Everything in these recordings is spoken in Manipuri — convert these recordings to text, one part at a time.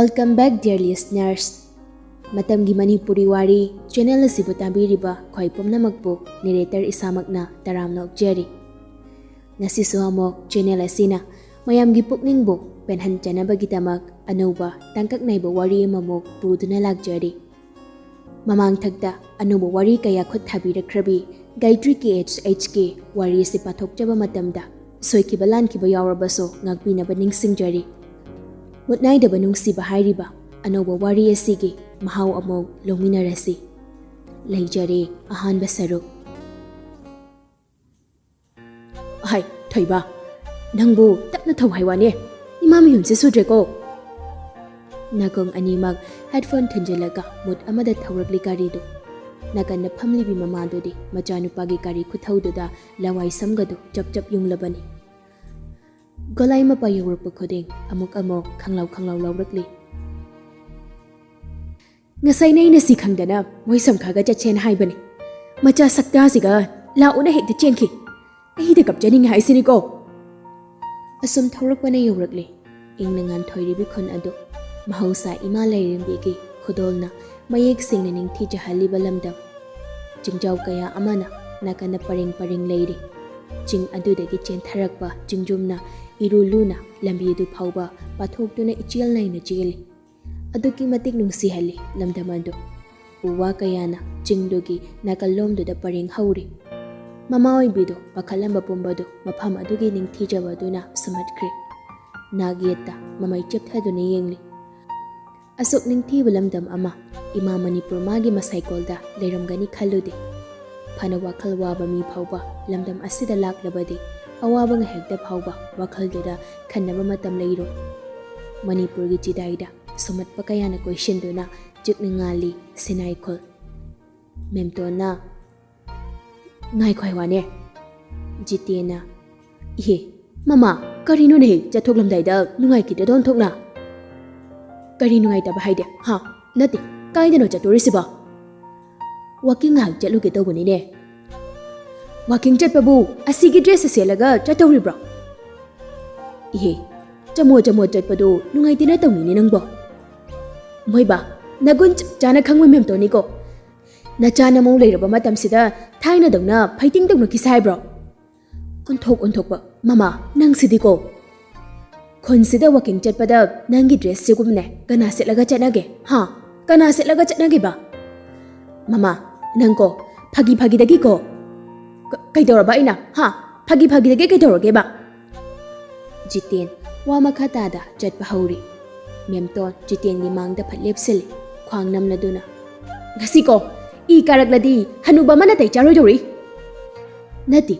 Welcome back dear listeners. Matamgi Manipuri Wari channel asibu tabiriba khoi pumnamakbu narrator isamakna taramna okjari. Ngasisu amok channel asina mayamgi pukningbu penhanjanabagitamak anuba tangkaknaiba wari amamok puduna lagjari. Mamang thagda anuba wari kaya khut thabirakrabi Gaitri KHK wari si pathokjaba matamda soikiba lankiba yawrabaso ngakpinaba ningsingjari. Mutnaidaba Nungshiba hairiba anoba wari asigi mahau amog lominarasi. Laijare ahanba saruk. Hai, Thoiba. Nangbu tapna thau haiwane. Imami yunse sudreko. Nagong animag headphone thanjalaga mut amada thaurakli karidu. Nagan na phamlibi mamadodi majanupagi kari kuthaududa lawai samgadu chap yunglabani. Golai mapa yawrukpa khuding amuk khanglaw lawrakli. Ngasai na inasi khangdana moisam khaga chachen haibani. Macha sakta siga launa hekta chenki. Ahida kapjaning haisini ko. Asum thaurakpana yawrakli. Ingna nganthoi khon adu. Mahausa ima lairimbi khudolna mayek singna Ningthouja haliba lamdam. Jingjaw kaya amana nakana paring leiri. Jing adudagi chen tharakpa jingjumna iru luna lambi du phauba pathoktuna ichil naina jeli. Aduki matik nungsi hali lamdamando. Uwa kayana jingdogi nakalomdo da paring hauri. Mama oibido pakalamba pumbado mafam adugi Ningthouja baduna samatkri. Nagyeta mamay chepthaduna yengli. Asok Ningthouja lamdam ama ima Manipur magi masaikolda leiramgani khaludi. Phana wakal waba mi phauba lamdam asida laklabadi awaba nga hekda phauba wakhalduda khannaba matam leiro. Manipur gi chidaida somatpa kayana koishinduna jikna ngali sinaikol. Memtona ngai khoi wane jitena ihe mama karino ne chathoklamdaida nungai ki don thokna kari nungai ta bahaide ha nati kaidano chatorisiba walking hang chatluge tawbani ne walking chatpabu asigi dress selaga chatawribra ihe chamo chatpadu nungai tina tawni ne nangbo moiba nagun chana khangwe memtoni ko nachana mo leiraba matam sida thaina dawna fighting dawna kisai bro onthokpa mama nang sidi ko khonsida walking chatpada nangi dress sigumne kana selaga chanage ha kana selaga chanage ba mama nangko phagi dagi ko kaidoraba ina ha phagi dagi kaidoroge ba jiten wama khatada chatpa hauri memton jiten ni mangda phalepsele khwang namladuna ngasi ko I karagladi hanuba mana tai charoi dori nati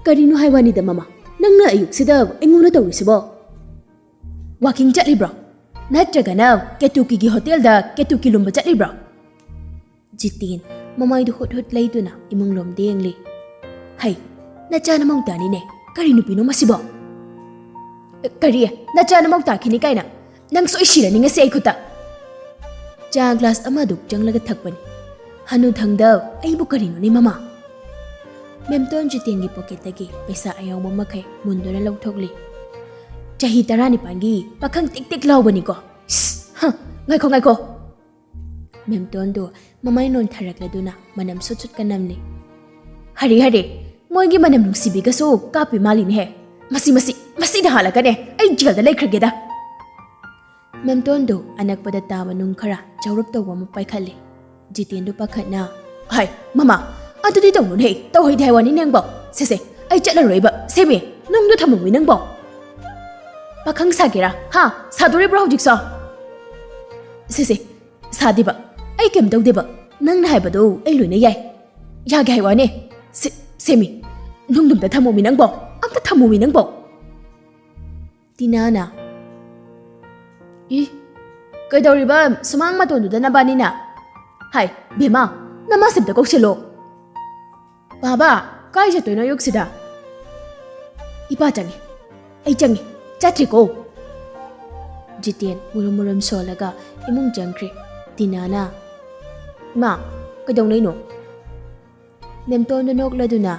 karino haiwani da mama nangna ayuk sida engona tawrisibo walking chatlibra natragana ketuki gi hotel da ketuki lumba chatlibra jitin mamai du hot laiduna imunglom dengli hai nachana mongta ni ne kari nupino masibo kari nachana mongta khini kaina nang soi shira ni ngase ikhuta cha glass amaduk janglaga thakpani hanu thangda aibu karino ni mama memton jitin gi pocket tagi paisa ayaw mamakhay mundona lawthokli chahi tarani pangi pakhang tik lawbani ko ha ngai ko memton do mamai non tharakladuna manam sut kanamni hari moigi manam nungsibi ga so kapi malin he masi da hala kane ai jil da laikhrage da memton do anakpada taba nung khara chawrup tawwa ma paikhalle jiten do pakhatna hai mama adudi tawun he tawhoi daiwani nangbo se ai chatlaroiba semi nung do thamumi nangbo pakhang sagera ha sadore bro hojik sa se sadiba ai kem dawdeba nang na haibado ai loina yai yage haiwane semi nungdum da thamumi nangbo amta thamumi nangbo tinana kaidoriba sumang matondu da nabani na hai bema nama sebda kokselo baba kai je toina yoksida ipa changi ai changi chatriko jiten murum solaga imung jangkre tinana ma kaidongnai no nemton nok laduna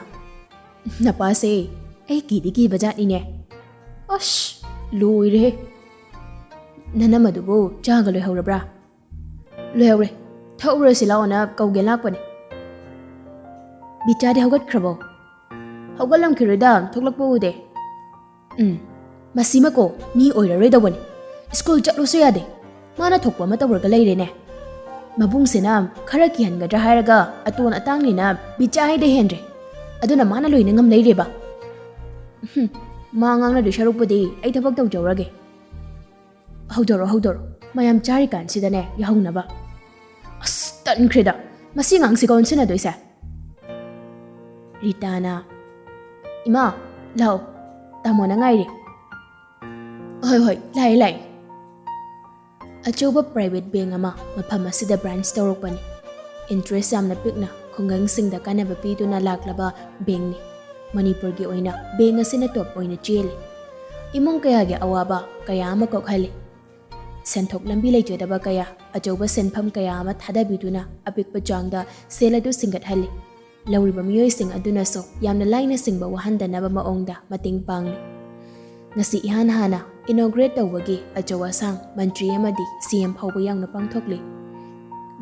napase ai kidi bajat ni ne ash loire Nanamadubu chaga loihorabra. Loihore, thaura silaona kauge lakpani. Bichadi haugatkrabo. Haugalam kirida thoklakpa ude. Masima ko mi oiraroi School chatlusu yade. Mana thokpa matawraga leirene. Mabung sina khara kihangadra hairaga aton atanglina bichai de hendre. Aduna mana loina ngam leireba. Mangangna du sharupudi ai thabak tawjawrage. Haudoro. Mayam chari kansidane yahaunaba. As tankreda. Masi ngang sikon sina doisa. Ritana. Ima, lao. Tamo na ngairi. Hoi, lai. Achoba private bank ama mafam asida branch tawrokpani. Interest yamna pikna khungangsingda kanaba piduna laklaba bank ni. Manipur gi oina bank asina top oina cheli. Imong kaya gi awaba kaya ama kokhali. Senthok lambi leijodaba kaya achoba senpham kaya ama thadabiduna apikpa jangda seladu singat hali. Lawriba miyoy sing aduna so yamna laina singba wahandanaba maongda mating pangli. Ngasi ihana inaugurate tawagi achawa sang mantri amadi CM phawba yangna pangthokli.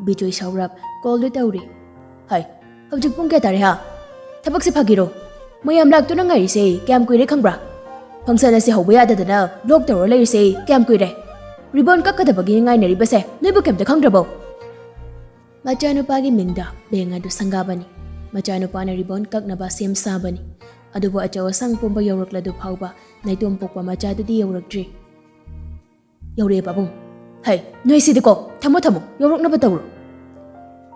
Bijoy Saurab call du tawri. Hai, hawjik pung kya tare ha? Thabak se phagiro. Mayam lak tu na ngai se kyam kuire khangbra. Function ase hawba yadadana block tawra lai se kyam kuire. Ribbon kakkadabagi ngai nari base noibu kemta khangrabo. Machanupagi mingda benga du sangabani. Machanupana ribbon kaknaba sem sabani. Adubo achawa sang pumba yawrakladu phawba naitom pokpa machadudi yawrakdri. Yawre babung. Hai, noi sidiko thamo yawraknaba tawro.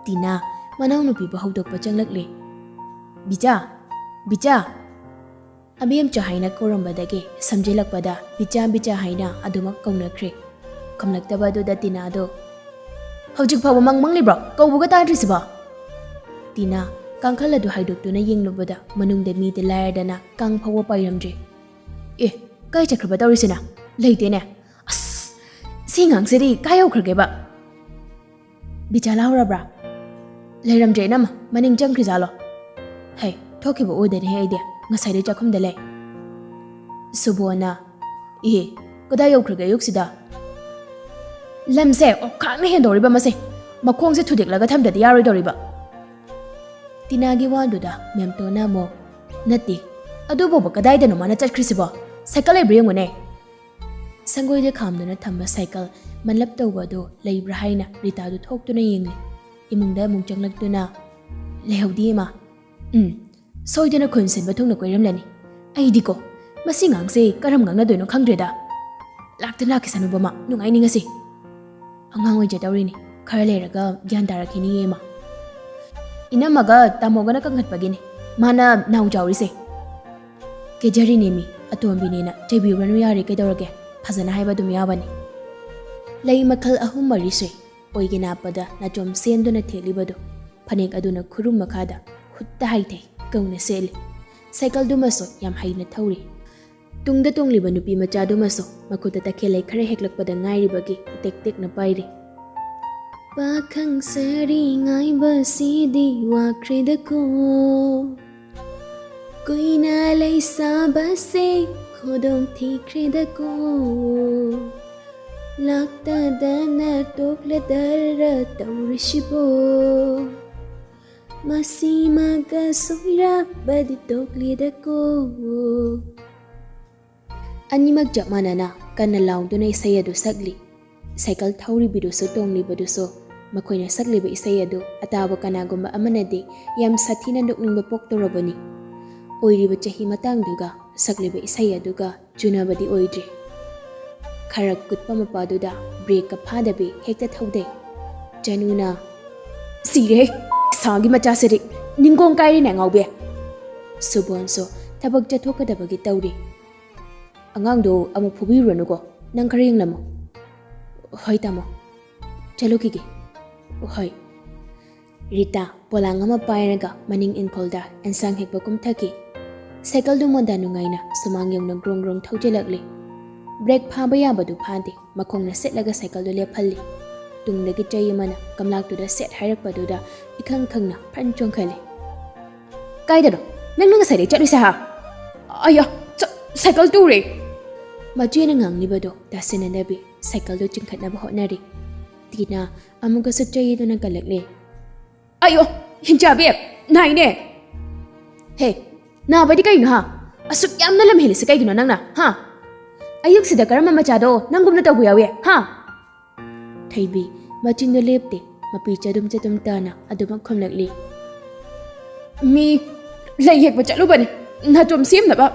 Tina manau nupi ba hawdokpa changlakle. Bicha. Abiyam chahaina korambadagi samjilakpada bicha haina adumak kaunakre. Kamlaktaba du da Tina do. Hawjik phawba manglibra kawbuga tadri siba. Tina Kangkhala du haidoktuna yenglubada manungda mi de layardana kang phawa pairamje. Kai chakraba tawrisina leitene. As singang seri kai haukrage ba. Bichala horabra. Leiramje nam maning jangkri jalo. Hey, thokiba odene he ide ngasai de chakhum de le. Subona. Kada yaukrage yuksida. Lamse okhang hendoriba mase. Makhong se thudiklaga thamdadi yaroi doriba. Tinagi waduda memto namo nati adubo bakadai da no mana chakhrisiba cycle ai brengone sangoi de khamduna thamba cycle manlap tawba do leibra haina rita du thoktuna yengli imungda mung changlaktuna lehawdi ma soidena khunsen ba thungna koiramlani ai diko masi ngangse karam ngangna doino khangdreda laktana kisanubama nungai ningasi angangoi jadawrini khara leraga gyan darakini yema Inamaga tamogana kanghatpagini mana naujawrise kejari nemi atombinina chebiuranu yari kedorage phajana haiba dum yabani lei makhal ahum marise oigina pada nachom senduna thelibado phanek aduna khurum makhada hutta haite kauna sel cycle dumaso yam haina thauri tungda tongliba nupi macha dumaso makhuta takhelai khare heklakpada ngairibagi tek na pairi Pakhang sari ngai basidi wakhridako Koina lai sabase khodong thikridako Lakta dana tokla darra taurishibo Masimaga soira badi toklidako Animag jakmanana kana laungduna isayadu sagli Cycle thauri biduso tongli baduso makoina sakliba isayadu ataba kanagumba amanadi yam sathina nokningba poktorobani oiriba chahi matangduga sakliba isayaduga junabadi oidri kharak kutpa mapaduda break ka phadabi hekta thaude januna sire sagi macha seri ningong kairi na ngawbe subonso thabak jathokadabagi tawri angangdo amu phubiranu ko nang kharing lamo Hoi tamo. Chalo kige. Hoi. Rita polang ama pairaga maning inkolda ensang hekba kumthaki. Cycle du monda nungaina sumang yong na grong thaujelakli. Brake phaba yabadu phade makhong na setlaga cycle du lephalli. Tungdagi chayamana kamlak tu da set hairakpaduda ikhang khangna phan chongkhali. Kaidaro nang ngasai de chatlu sa. Aya cycle tu re. Majena nganglibado dasinanabi ꯁꯥꯏꯀꯜꯗꯨ ꯆꯤꯡꯈꯠꯅꯕ ꯍꯣꯠꯅꯔꯤ꯫ ꯇꯤꯅꯥ ꯑꯃꯨꯛꯀꯁꯨ ꯆꯩꯗꯨꯅ ꯀꯜꯂꯛꯂꯦ꯫ ꯑꯌꯣ ꯍꯤꯡꯆꯥꯕꯤ ꯅꯥꯏꯅꯦ꯫ ꯍꯦ ꯅꯥꯕꯗꯤ ꯀꯩꯅꯣ ꯍꯥ? ꯑꯁꯨꯛ ꯌꯥꯝꯅ ꯂꯝ ꯍꯦꯜꯂꯤꯁꯦ ꯀꯩꯒꯤꯅꯣ ꯅꯪꯅ ꯍꯥ? ꯑꯌꯨꯛꯁꯤꯗ ꯀꯔꯝꯕ ꯃꯆꯥꯗꯣ ꯅꯪꯒꯨꯝꯅ ꯇꯧꯕ ꯌꯥꯎꯏ ꯍꯥ? ꯊꯩꯕꯤ ꯃꯆꯤꯟꯗꯣ ꯂꯦꯞꯇꯦ, ꯃꯄꯤ ꯆꯗꯨꯝ ꯆꯗꯨꯝ ꯇꯥꯅ ꯑꯗꯨꯃꯛ ꯈꯨꯝꯂꯛꯂꯤ꯫ ꯃꯤ ꯂꯩ ꯌꯦꯛꯄ ꯆꯠꯂꯨꯕꯅꯤ ꯅꯥꯆꯣꯝ ꯁꯦꯝꯅꯕ꯫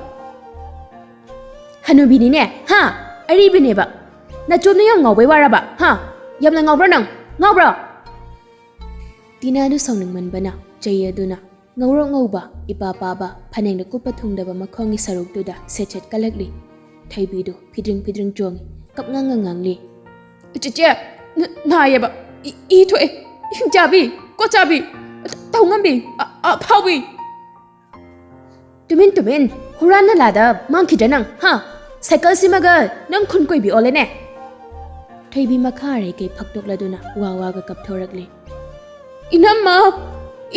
ꯍꯅꯨꯕꯤꯅꯤꯅꯦ ꯍꯥ? ꯑꯔꯤꯕꯅꯦꯕ ꯅꯥꯆꯣꯝꯅ ꯌꯥꯝ ꯉꯥꯎꯕꯩ ꯋꯥꯔꯕ ꯍꯥ? ꯌꯥꯝꯅ ꯉꯥꯎꯕ꯭ꯔꯥ ꯅꯪ? ꯉꯥꯎꯕ꯭ꯔꯥ? ꯇꯤꯅꯥꯗꯨ ꯁꯥꯎꯅꯤꯡꯃꯟꯕꯅ ꯆꯩ ꯑꯗꯨꯅ ꯉꯧꯔꯣꯛ ꯉꯧꯕ ꯏꯄꯥ ꯄꯥꯕ ꯐꯅꯦꯛꯅ ꯀꯨꯞꯄ ꯊꯨꯡꯗꯕ ꯃꯈꯣꯡꯒꯤ ꯁꯔꯨꯛꯇꯨꯗ ꯁꯦꯠ ꯁꯦꯠ ꯀꯜꯂꯛꯂꯤ꯫ ꯊꯩꯕꯤꯗꯨ ꯐꯤꯗ꯭ꯔꯤꯡ ꯐꯤꯗ꯭ꯔꯤꯡ ꯆꯣꯡꯉꯤ, ꯀꯞꯉꯥꯡꯒ ꯉꯥꯡꯂꯤ꯫ ꯆꯦꯆꯦ ꯅꯥꯏꯌꯦꯕ, ꯏ ꯊꯣꯛꯑꯦ, ꯍꯤꯡꯆꯥꯕꯤ, ꯀꯣꯠꯆꯥꯕꯤ, ꯇꯧꯉꯝꯕꯤ, ꯑꯐꯥꯎꯕꯤ꯫ ꯇꯨꯃꯤꯟ ꯇꯨꯃꯤꯟ ꯍꯨꯔꯥꯟ ꯅꯂꯥꯗ ꯃꯥꯡꯈꯤꯗ꯭ꯔꯥ ꯅꯪ ꯍꯥ? ꯁꯥꯏꯀꯜꯁꯤꯃꯒ ꯅꯪ ꯈꯨꯟ ꯀꯣꯏꯕꯤ ꯑꯣꯜꯂꯦꯅꯦ꯫ ꯊꯩꯕꯤ ꯃꯈꯥ ꯑꯔꯩꯀꯩ ꯐꯛꯇꯣꯛꯂꯗꯨꯅ ꯋꯥ ꯋꯥꯒ ꯀꯞꯊꯣꯔꯛꯂꯤ꯫ ꯏꯅꯝꯃ,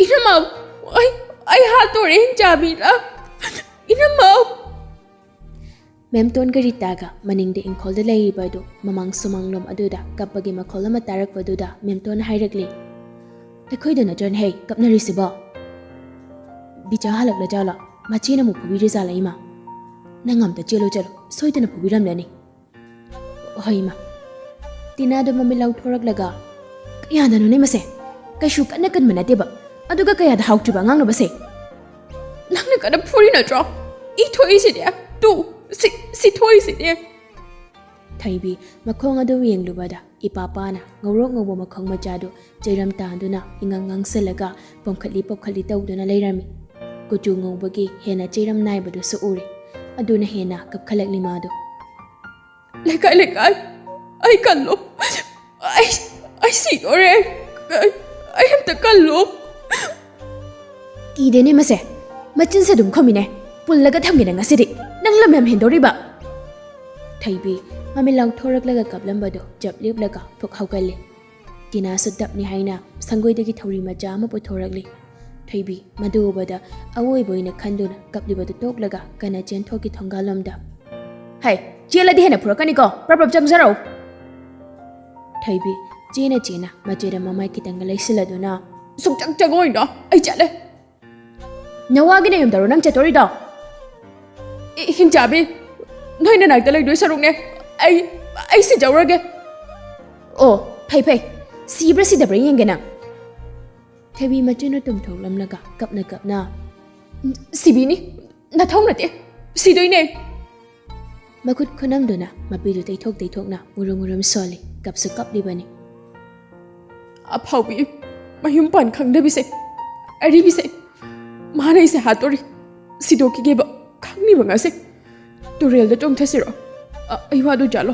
ꯏꯅꯝꯃ, ꯑꯩ ꯍꯥꯠꯇꯣꯔꯦ ꯍꯤꯡꯆꯥꯕꯤꯅ, ꯏꯅꯝꯃ꯫ ꯃꯦꯝꯇꯣꯟ ꯒꯔꯤꯇꯥꯒ ꯃꯅꯤꯡꯗ ꯏꯪꯈꯣꯜꯗ ꯂꯩꯔꯤꯕ ꯑꯗꯨ ꯃꯃꯥꯡ ꯁꯨꯃꯥꯡꯂꯣꯝ ꯑꯗꯨꯗ ꯀꯞꯄꯒꯤ ꯃꯈꯣꯜ ꯑꯃ ꯇꯥꯔꯛꯄꯗꯨꯗ ꯃꯦꯝꯇꯣꯟ ꯍꯥꯏꯔꯛꯂꯤ꯫ ꯑꯩꯈꯣꯏꯗ ꯅꯠꯇ꯭ꯔꯅ ꯍꯦ ꯀꯞꯅꯔꯤꯁꯤꯕꯣ? ꯕꯤꯆꯥ ꯍꯜꯂꯛꯂꯖꯥꯠꯂꯣ? ꯃꯆꯦꯅ ꯑꯃꯨꯛ ꯐꯨꯕꯤꯔꯖꯥꯠꯂ ꯏꯃꯥ? ꯅꯪ ꯑꯝꯇ ꯆꯦꯜꯂꯨ ꯆꯠꯂꯨ, ꯁꯣꯏꯗꯅ ꯐꯨꯕꯤꯔꯝꯂꯅꯤ꯫ ꯍꯣꯏ ꯏꯃꯥ꯫ ꯇꯤꯅꯥꯗꯨ ꯃꯃꯤꯠ ꯂꯥꯎꯊꯣꯔꯛꯂꯒ ꯀꯌꯥꯗꯅꯣꯅꯦ ꯃꯁꯦ? ꯀꯩꯁꯨ ꯀꯟꯅ ꯀꯟꯕ ꯅꯠꯇꯦꯕ, ꯑꯗꯨꯒ ꯀꯌꯥꯗ ꯍꯥꯎꯇ꯭ꯔꯤꯕ ꯑꯉꯥꯡꯅꯣꯕꯁꯦ? ꯅꯪꯅ ꯀꯟꯅ ꯐꯨꯔꯤ ꯅꯠꯇ꯭ꯔꯣ? ꯏ ꯊꯣꯛꯏꯁꯤꯅꯦ, ꯁꯤ ꯊꯣꯛꯏꯁꯤꯅꯦ꯫ ꯊꯩꯕꯤ ꯃꯈꯣꯡ ꯑꯗꯨ ꯌꯦꯡꯂꯨꯕꯗ ꯏꯄꯥ ꯄꯥꯅ ꯉꯧꯔꯣꯛ ꯉꯧꯕ ꯃꯈꯣꯡ ꯃꯆꯥꯗꯨ ꯆꯩꯔꯝ ꯇꯥꯗꯨꯅ ꯏꯉꯥꯡ ꯉꯥꯡꯁꯜꯂꯒ ꯄꯣꯝꯈꯠꯂꯤ ꯄꯣꯝꯈꯠꯂꯤ ꯇꯧꯗꯨꯅ ꯂꯩꯔꯝꯃꯤ꯫ ꯀꯨꯆꯨ ꯉꯧꯕꯒꯤ ꯍꯦꯟꯅ ꯆꯩꯔꯝ ꯅꯥꯏꯕꯗꯨꯁꯨ ꯎꯔꯦ, ꯑꯗꯨꯅ ꯍꯦꯟꯅ ꯀꯞꯈꯠꯂꯛꯂꯤ ꯃꯥꯗꯨ꯫ ꯂꯩꯀꯥꯏ ꯂꯩꯀꯥꯏ ꯑꯩ ꯀꯜꯂꯣ, ꯑꯩ ꯁꯤꯗꯣꯔꯦ, ꯑꯩ ꯑꯝꯇ ꯀꯜꯂꯣ꯫ ꯀꯤꯗꯦꯅꯦ ꯃꯁꯦ, ꯃꯆꯤꯟꯁꯦ ꯑꯗꯨꯝ ꯈꯨꯝꯃꯤꯅꯦ, ꯄꯨꯜꯂꯒ ꯊꯝꯒꯦꯅꯦ ꯉꯁꯤꯗꯤ, ꯅꯪ ꯂꯝ ꯌꯥꯝ ꯍꯦꯟꯗꯣꯔꯤꯕ꯫ ꯊꯩꯕꯤ ꯃꯃꯤꯠ ꯂꯥꯎꯊꯣꯔꯛꯂꯒ ꯀꯞꯂꯝꯕꯗꯣ ꯖꯞ ꯂꯦꯞꯂꯒ ꯐꯨꯛ ꯍꯧꯒꯠꯂꯤ꯫ ꯇꯤꯅꯥꯁꯨ ꯇꯞꯅꯤ ꯍꯥꯏꯅ ꯁꯪꯒꯣꯏꯗꯒꯤ ꯊꯧꯔꯤ ꯃꯆꯥ ꯑꯃ ꯄꯨꯊꯣꯔꯛꯂꯤ꯫ ꯊꯩꯕꯤ ꯃꯗꯨ ꯎꯕꯗ ꯑꯋꯣꯏꯕ ꯑꯣꯏꯅ ꯈꯟꯗꯨꯅ ꯀꯞꯂꯤꯕꯗꯨ ꯇꯣꯛꯂꯒ ꯀꯟꯅ ꯆꯦꯟꯊꯣꯛꯈꯤ ꯊꯣꯡꯒꯥꯜꯂꯣꯝꯗ꯫ ꯍꯩ ꯆꯦꯜꯂꯗꯤ ꯍꯦꯟꯅ ꯐꯨꯔꯛꯀꯅꯤꯀꯣ, ꯄ꯭ꯔꯞ ꯆꯪꯖꯔꯛꯎ꯫ ꯊꯩꯕꯤ ꯆꯦꯅ ꯆꯦꯅ ꯃꯆꯦꯗ ꯃꯃꯥꯏ ꯈꯤꯇꯪꯒ ꯂꯩꯁꯤꯜꯂꯗꯨꯅ ꯁꯨꯡꯆꯪ ꯆꯪꯉꯣꯏꯅꯣ, ꯑꯩ ꯆꯠꯂꯦ꯫ ꯅꯋꯥꯒꯤ ꯅꯌꯨꯝꯗꯔꯣ ꯅꯪ ꯆꯠꯇꯣꯔꯤꯗꯣ? ꯍꯤꯡꯆꯥꯕꯤ ꯅꯣꯏ ꯅꯅꯥꯛꯇ ꯂꯩꯗꯣꯏ ꯁꯔꯨꯛꯅꯦ, ꯑꯩ ꯁꯤꯖꯧꯔꯒꯦ꯫ ꯑꯣ ꯐꯩ ꯐꯩ, ꯁꯤꯕ꯭ꯔꯥ ꯁꯤꯗꯕ꯭ꯔꯥ ꯌꯦꯡꯒꯦ ꯅꯪ꯫ ꯊꯩꯕꯤ ꯃꯆꯤꯟꯅ ꯇꯨꯝꯊꯣꯛꯂꯝꯂꯒ ꯀꯞꯅ ꯀꯞꯅ ꯁꯤꯕꯤꯅꯤ, ꯅꯊꯧ ꯅꯠꯇꯦ, ꯁꯤꯗꯣꯏꯅꯦ꯫ ꯃꯈꯨꯠ ꯈꯨꯅꯝꯗꯨꯅ ꯃꯄꯤꯗꯨ ꯇꯩꯊꯣꯛ ꯇꯩꯊꯣꯛꯅ ꯃꯨꯔꯨꯝ ꯃꯨꯔꯨꯝ ꯁꯣꯜꯂꯤ, ꯀꯞꯁꯨ ꯀꯞꯂꯤꯕꯅꯤ꯫ ꯑꯐꯥꯎꯕꯤ, ꯃꯌꯨꯝ ꯄꯥꯟ ꯈꯪꯗꯕꯤꯁꯦ, ꯑꯔꯤꯕꯤꯁꯦ, ꯃꯥꯅ ꯑꯩꯁꯦ ꯍꯥꯠꯇꯣꯔꯤ, ꯁꯤꯗꯣꯛꯈꯤꯒꯦꯕ ꯈꯪꯅꯤꯕ ꯉꯁꯤ꯫ ꯇꯨꯔꯦꯜꯗ ꯆꯣꯡꯊꯁꯤꯔꯣ? ꯑꯩ ꯋꯥꯗꯨ ꯆꯥꯠꯂꯣ,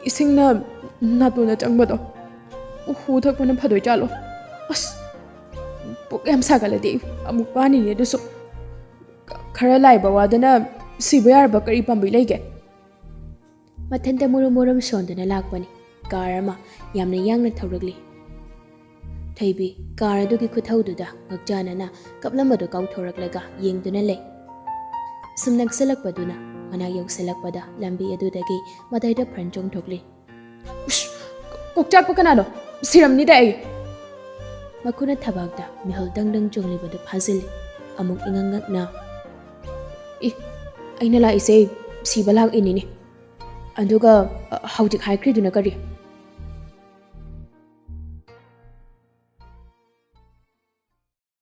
ꯏꯁꯤꯡꯅ ꯅꯥꯇꯣꯟꯗ ꯆꯪꯕꯗꯣ ꯍꯨ ꯊꯛꯄꯅ ꯐꯗꯣꯏ ꯆꯥꯠꯂꯣ? ꯑꯁ ꯄꯨꯛ ꯌꯥꯝ ꯁꯥꯒꯠꯂꯗꯤ ꯑꯃꯨꯛ ꯄꯥꯅꯤꯅꯦ ꯑꯗꯨꯁꯨ꯫ ꯈꯔ ꯂꯥꯏꯕ ꯋꯥꯗꯅ ꯁꯤꯕ ꯌꯥꯔꯕ ꯀꯔꯤ ꯄꯥꯝꯕꯩ ꯂꯩꯒꯦ? ꯃꯊꯟꯇ ꯃꯨꯔꯨꯝ ꯃꯨꯔꯨꯝ ꯁꯣꯟꯗꯨꯅ ꯂꯥꯛꯄꯅꯤ ꯀꯥꯔ ꯑꯃ ꯌꯥꯝꯅ ꯌꯥꯡꯅ ꯊꯧꯔꯛꯂꯤ꯫ ꯊꯩꯕꯤ ꯀꯥꯔ ꯑꯗꯨꯒꯤ ꯈꯨꯊꯧꯗꯨꯗ ꯉꯛꯆꯥꯅꯅ ꯀꯞꯂꯝꯕꯗꯨ ꯀꯥꯎꯊꯣꯔꯛꯂꯒ ꯌꯦꯡꯗꯨꯅ ꯂꯩ꯫ ꯁꯨꯝ ꯅꯛꯁꯤꯜꯂꯛꯄꯗꯨꯅ ꯃꯅꯥꯛ ꯌꯧꯁꯤꯜꯂꯛꯄꯗ ꯂꯝꯕꯤ ꯑꯗꯨꯗꯒꯤ ꯃꯇꯥꯏꯗ ꯐ꯭ꯔꯟ ꯆꯣꯡꯊꯣꯛꯂꯤ꯫ ꯀꯣꯛꯆꯥꯛꯄ ꯀꯅꯥꯅꯣ? ꯁꯤꯔꯝꯅꯤꯗ ꯑꯩ꯫ ꯃꯈꯨꯠꯅ ꯊꯕꯥꯛꯇ ꯃꯤꯍꯨꯜ ꯗꯪ ꯗꯪ ꯆꯣꯡꯂꯤꯕꯗꯨ ꯐꯥꯖꯤꯜꯂꯤ꯫ ꯑꯃꯨꯛ ꯏꯉꯛ ꯉꯛꯅ ꯑꯩꯅ ꯂꯥꯛꯏꯁꯦ ꯁꯤꯕ ꯂꯥꯛꯏꯅꯤꯅꯦ, ꯑꯗꯨꯒ ꯍꯧꯖꯤꯛ ꯍꯥꯏꯈ꯭ꯔꯤꯗꯨꯅ ꯀꯔꯤ?